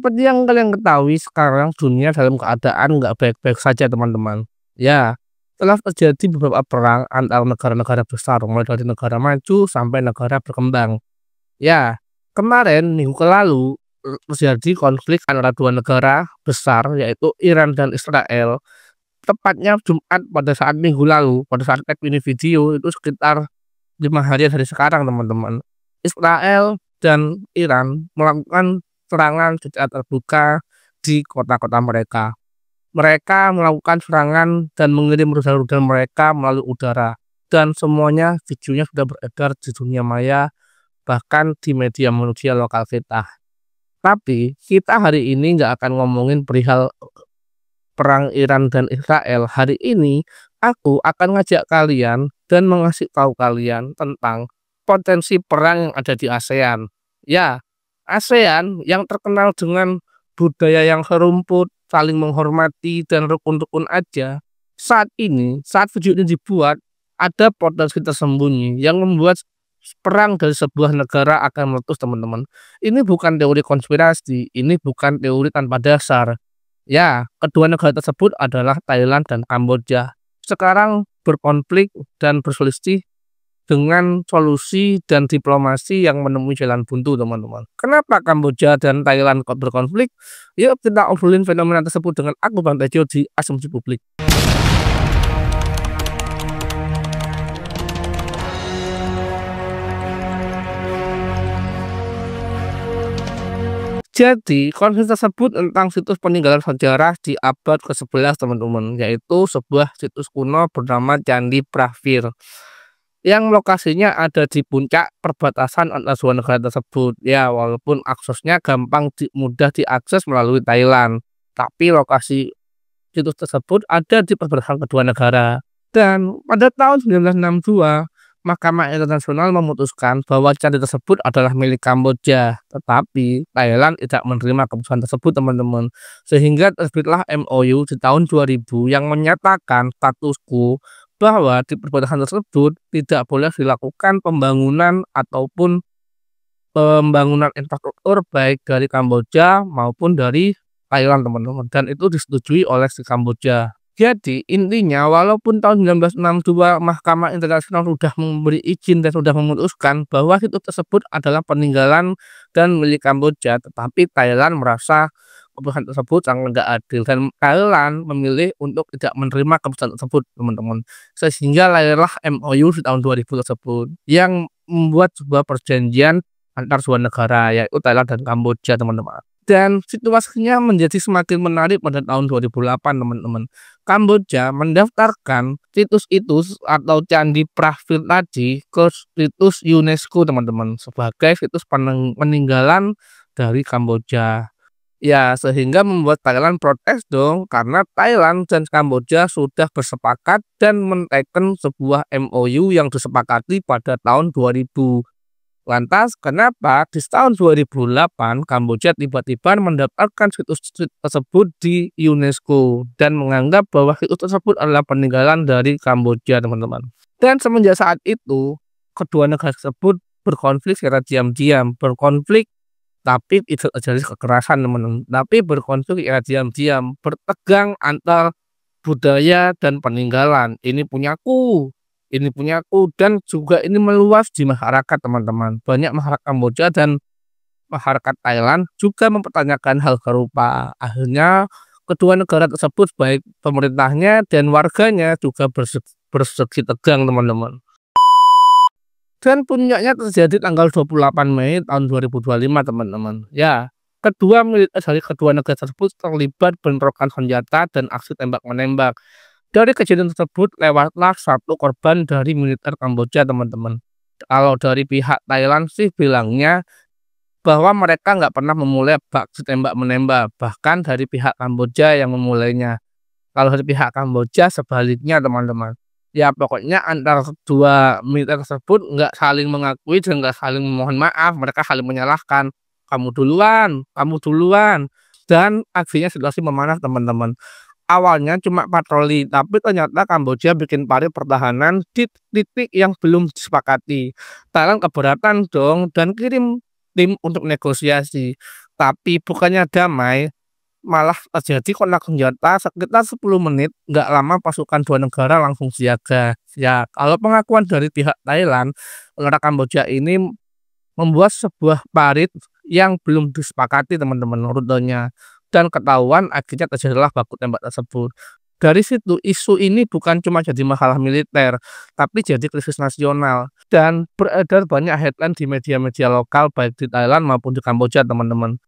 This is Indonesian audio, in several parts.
Seperti yang kalian ketahui sekarang dunia dalam keadaan nggak baik-baik saja teman-teman. Ya, telah terjadi beberapa perang antar negara-negara besar, mulai dari negara maju sampai negara berkembang. Ya, kemarin minggu lalu terjadi konflik antara dua negara besar yaitu Iran dan Israel. Tepatnya Jumat pada saat minggu lalu, pada saat tag ini video itu sekitar 5 hari dari sekarang teman-teman. Israel dan Iran melakukan serangan secara terbuka di kota-kota mereka. Mereka melakukan serangan dan mengirim rudal-rudal mereka melalui udara. Dan semuanya videonya sudah beredar di dunia maya, bahkan di media lokal kita. Tapi kita hari ini nggak akan ngomongin perihal perang Iran dan Israel. Hari ini aku akan ngajak kalian dan mengasih tahu kalian tentang potensi perang yang ada di ASEAN. Ya, ASEAN yang terkenal dengan budaya yang serumput, saling menghormati, dan rukun-rukun aja. Saat ini, saat video ini dibuat, ada potensi tersembunyi yang membuat perang dari sebuah negara akan meletus, teman-teman. Ini bukan teori konspirasi, ini bukan teori tanpa dasar. Ya, kedua negara tersebut adalah Thailand dan Kamboja. Sekarang berkonflik dan berselisih dengan solusi dan diplomasi yang menemui jalan buntu, teman-teman. Kenapa Kamboja dan Thailand kok berkonflik? Yuk kita obrolin fenomena tersebut dengan aku Bang Tejo di Asumsi Publik. Jadi, konflik tersebut tentang situs peninggalan sejarah di abad ke-11, teman-teman, yaitu sebuah situs kuno bernama Candi Pravir, yang lokasinya ada di puncak perbatasan antara dua negara tersebut. Ya, walaupun aksesnya mudah diakses melalui Thailand, tapi lokasi situs tersebut ada di perbatasan kedua negara. Dan pada tahun 1962, Mahkamah Internasional memutuskan bahwa candi tersebut adalah milik Kamboja, tetapi Thailand tidak menerima keputusan tersebut, teman-teman. Sehingga terbitlah MOU di tahun 2000 yang menyatakan status quo bahwa di perbatasan tersebut tidak boleh dilakukan pembangunan ataupun pembangunan infrastruktur baik dari Kamboja maupun dari Thailand, teman-teman. Dan itu disetujui oleh si Kamboja. Jadi intinya walaupun tahun 1962 Mahkamah Internasional sudah memberi izin dan sudah memutuskan bahwa situs tersebut adalah peninggalan dan milik Kamboja, tetapi Thailand merasa keputusan tersebut sangat tidak adil dan Thailand memilih untuk tidak menerima keputusan tersebut, teman-teman. Sehingga lahirlah MOU di tahun 2000 tersebut yang membuat sebuah perjanjian antar dua negara yaitu Thailand dan Kamboja, teman-teman. Dan situasinya menjadi semakin menarik pada tahun 2008, teman-teman. Kamboja mendaftarkan situs atau Candi Pravir tadi ke situs UNESCO, teman-teman, sebagai situs peninggalan dari Kamboja. Ya, sehingga membuat Thailand protes dong, karena Thailand dan Kamboja sudah bersepakat dan menteken sebuah MOU yang disepakati pada tahun 2000. Lantas, kenapa di tahun 2008 Kamboja tiba-tiba mendaftarkan situs tersebut di UNESCO dan menganggap bahwa situs tersebut adalah peninggalan dari Kamboja, teman-teman. Dan semenjak saat itu, kedua negara tersebut berkonflik secara diam-diam, tapi tidak terjadi kekerasan, teman-teman. Tapi berkonflik secara diam-diam, bertegang antar budaya dan peninggalan. Ini punyaku, dan juga ini meluas di masyarakat, teman-teman. Banyak masyarakat Kamboja dan masyarakat Thailand juga mempertanyakan hal serupa. Akhirnya kedua negara tersebut baik pemerintahnya dan warganya juga bersegi tegang, teman-teman. Dan puncaknya terjadi tanggal 28 Mei tahun 2025, teman-teman. Ya, kedua militer dari kedua negara tersebut terlibat bentrokan senjata dan aksi tembak-menembak. Dari kejadian tersebut lewatlah satu korban dari militer Kamboja, teman-teman. Kalau dari pihak Thailand sih bilangnya bahwa mereka nggak pernah memulai aksi tembak-menembak, bahkan dari pihak Kamboja yang memulainya. Kalau dari pihak Kamboja sebaliknya, teman-teman. Ya pokoknya antara kedua militer tersebut nggak saling mengakui dan nggak saling memohon maaf, mereka saling menyalahkan. Kamu duluan. Dan akhirnya situasi memanas, teman-teman. Awalnya cuma patroli, tapi ternyata Kamboja bikin parit pertahanan di titik yang belum disepakati. Thailand keberatan dong dan kirim tim untuk negosiasi. tapi bukannya damai, malah terjadi kontak senjata sekitar 10 menit. Nggak lama pasukan dua negara langsung siaga. Ya, kalau pengakuan dari pihak Thailand, negara Kamboja ini membuat sebuah parit yang belum disepakati teman-teman rutenya, dan ketahuan akhirnya terjadilah baku tembak tersebut. Dari situ isu ini bukan cuma jadi masalah militer, tapi jadi krisis nasional dan beredar banyak headline di media-media lokal baik di Thailand maupun di Kamboja teman-teman.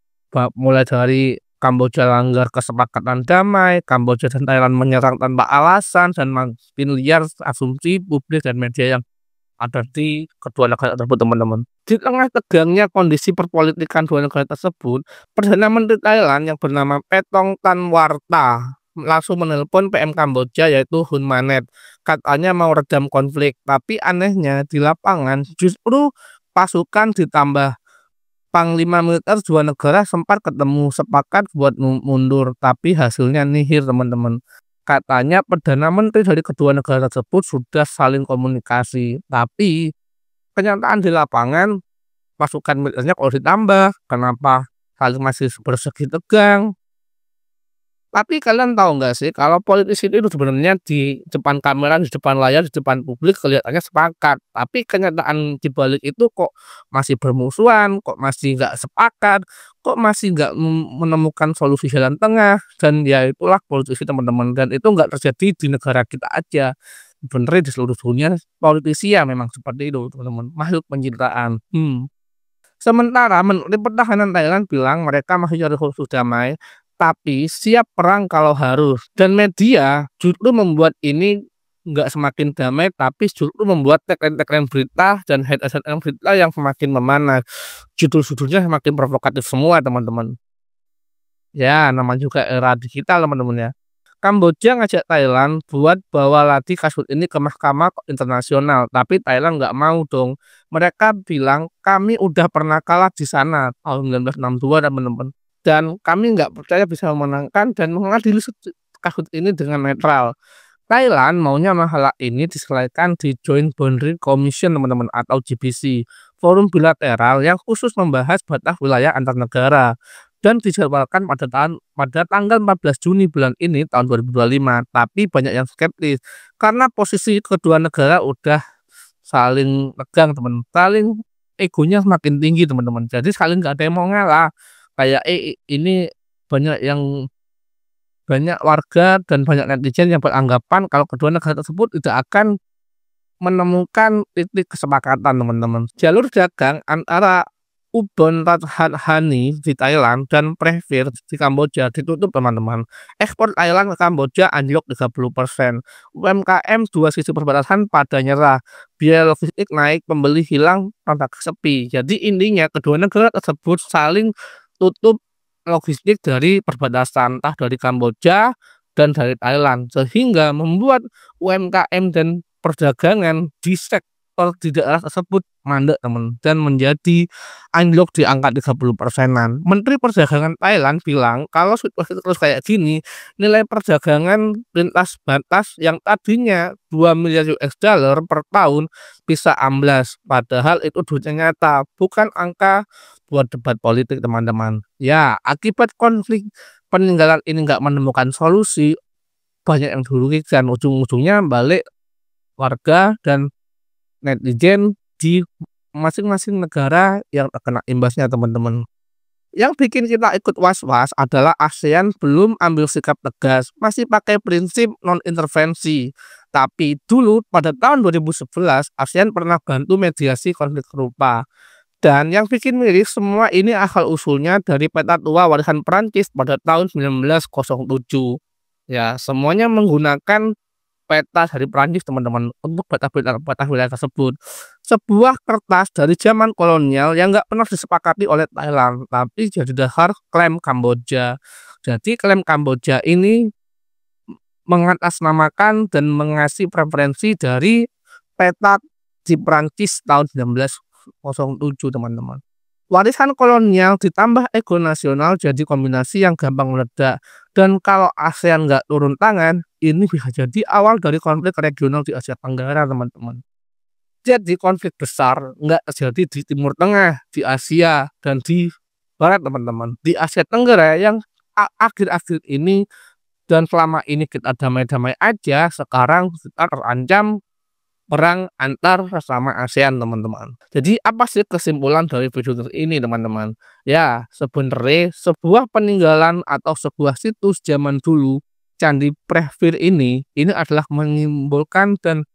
Mulai dari Kamboja langgar kesepakatan damai, Kamboja dan Thailand menyerang tanpa alasan, dan makin liar asumsi publik dan media yang ada di kedua negara tersebut teman-teman. Di tengah tegangnya kondisi perpolitikan dua negara tersebut, Perdana Menteri Thailand yang bernama Petong Tanwarta langsung menelpon PM Kamboja yaitu Hun Manet. Katanya mau redam konflik, tapi anehnya di lapangan justru pasukan ditambah Panglima militer dua negara sempat ketemu sepakat buat mundur, tapi hasilnya nihil teman-teman. Katanya Perdana Menteri dari kedua negara tersebut sudah saling komunikasi, tapi kenyataan di lapangan pasukan militernya kalau ditambah, kenapa saling masih bersegi tegang. Tapi kalian tahu nggak sih kalau politisi itu sebenarnya di depan kamera, di depan layar, di depan publik kelihatannya sepakat, tapi kenyataan di balik itu kok masih bermusuhan, kok masih nggak sepakat, kok masih nggak menemukan solusi jalan tengah. Dan ya itulah politisi teman-teman, dan itu nggak terjadi di negara kita aja, sebenarnya di seluruh dunia politisi ya memang seperti itu teman-teman, makhluk pencitraan. Sementara Menteri Pertahanan Thailand bilang mereka masih cari solusi damai, tapi siap perang kalau harus. Dan media justru membuat ini nggak semakin damai, tapi justru membuat tagline-tagline berita dan headline berita yang semakin memanas. Judul-judulnya semakin provokatif semua teman-teman. Ya, nama juga era digital teman-teman ya. Kamboja ngajak Thailand buat bawa lagi kasus ini ke mahkamah internasional, tapi Thailand nggak mau dong. Mereka bilang kami udah pernah kalah di sana tahun 1962 teman-teman, dan kami nggak percaya bisa memenangkan dan mengadili kasus ini dengan netral. Thailand maunya masalah ini diselesaikan di Joint Boundary Commission teman-teman atau GBC, forum bilateral yang khusus membahas batas wilayah antar negara, dan dijadwalkan pada tanggal 14 Juni bulan ini tahun 2025. Tapi banyak yang skeptis karena posisi kedua negara udah saling tegang teman, saling egonya semakin tinggi teman-teman. Jadi saling nggak ada yang mau ngalah. Kayak ini banyak warga dan banyak netizen yang beranggapan kalau kedua negara tersebut tidak akan menemukan titik kesepakatan teman-teman. Jalur dagang antara Ubon Ratchathani di Thailand dan Previr di Kamboja ditutup teman-teman. Ekspor Thailand ke Kamboja anjlok 30%. UMKM dua sisi perbatasan pada nyerah. Biaya logistik naik, pembeli hilang, transaksi sepi. Jadi intinya kedua negara tersebut saling tutup logistik dari perbatasan, entah dari Kamboja dan dari Thailand, sehingga membuat UMKM dan perdagangan di sektor di daerah tersebut mandek teman, dan menjadi anjlok di angka 30%-an. Menteri Perdagangan Thailand bilang kalau situasi terus kayak gini, nilai perdagangan lintas batas yang tadinya 2 miliar US dollar per tahun bisa amblas. Padahal itu duitnya nyata, bukan angka buat debat politik teman-teman. Ya, akibat konflik peninggalan ini nggak menemukan solusi, banyak yang dirugikan. Ujung-ujungnya balik warga dan netizen di masing-masing negara yang terkena imbasnya teman-teman. Yang bikin kita ikut was-was adalah ASEAN belum ambil sikap tegas, masih pakai prinsip non-intervensi. Tapi dulu pada tahun 2011 ASEAN pernah bantu mediasi konflik serupa. Dan yang bikin miris, semua ini asal usulnya dari peta tua warisan Prancis pada tahun 1907. Ya, semuanya menggunakan peta dari Prancis teman-teman untuk batas wilayah tersebut. Sebuah kertas dari zaman kolonial yang nggak pernah disepakati oleh Thailand, tapi jadi dasar klaim Kamboja. Jadi klaim Kamboja ini mengatasnamakan dan mengasih preferensi dari peta di Prancis tahun 1907 teman-teman. Warisan kolonial ditambah ego nasional jadi kombinasi yang gampang meledak. Dan kalau ASEAN nggak turun tangan, ini bisa jadi awal dari konflik regional di Asia Tenggara teman-teman. Jadi konflik besar nggak terjadi di Timur Tengah, di Asia, dan di Barat, teman-teman. Di Asia Tenggara yang akhir-akhir ini dan selama ini kita damai-damai aja, sekarang kita terancam perang antar sesama ASEAN, teman-teman. Jadi apa sih kesimpulan dari video ini, teman-teman? Ya, sebenarnya sebuah peninggalan atau sebuah situs zaman dulu, Candi Prahir ini adalah menyimbolkan dan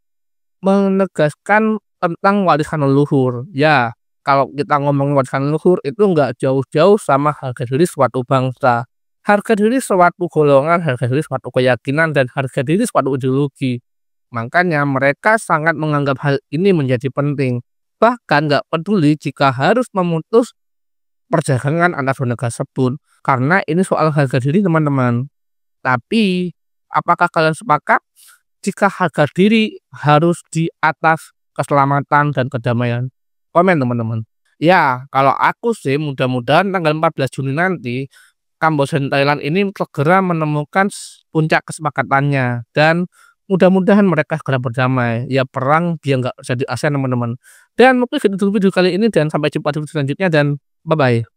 menegaskan tentang warisan leluhur. Ya, kalau kita ngomong warisan leluhur itu nggak jauh-jauh sama harga diri suatu bangsa. Harga diri suatu golongan, harga diri suatu keyakinan, dan harga diri suatu ideologi. Makanya mereka sangat menganggap hal ini menjadi penting. Bahkan nggak peduli jika harus memutus perdagangan antar dua negara tersebut. Karena ini soal harga diri, teman-teman. Tapi, apakah kalian sepakat jika harga diri harus di atas keselamatan dan kedamaian? Komen, teman-teman. Ya, kalau aku sih mudah-mudahan tanggal 14 Juni nanti Kamboja dan Thailand ini segera menemukan puncak kesepakatannya dan mudah-mudahan mereka segera berdamai. Ya perang biar nggak jadi ASEAN, teman-teman. Dan mungkin segitu dulu video kali ini dan sampai jumpa di video selanjutnya dan bye bye.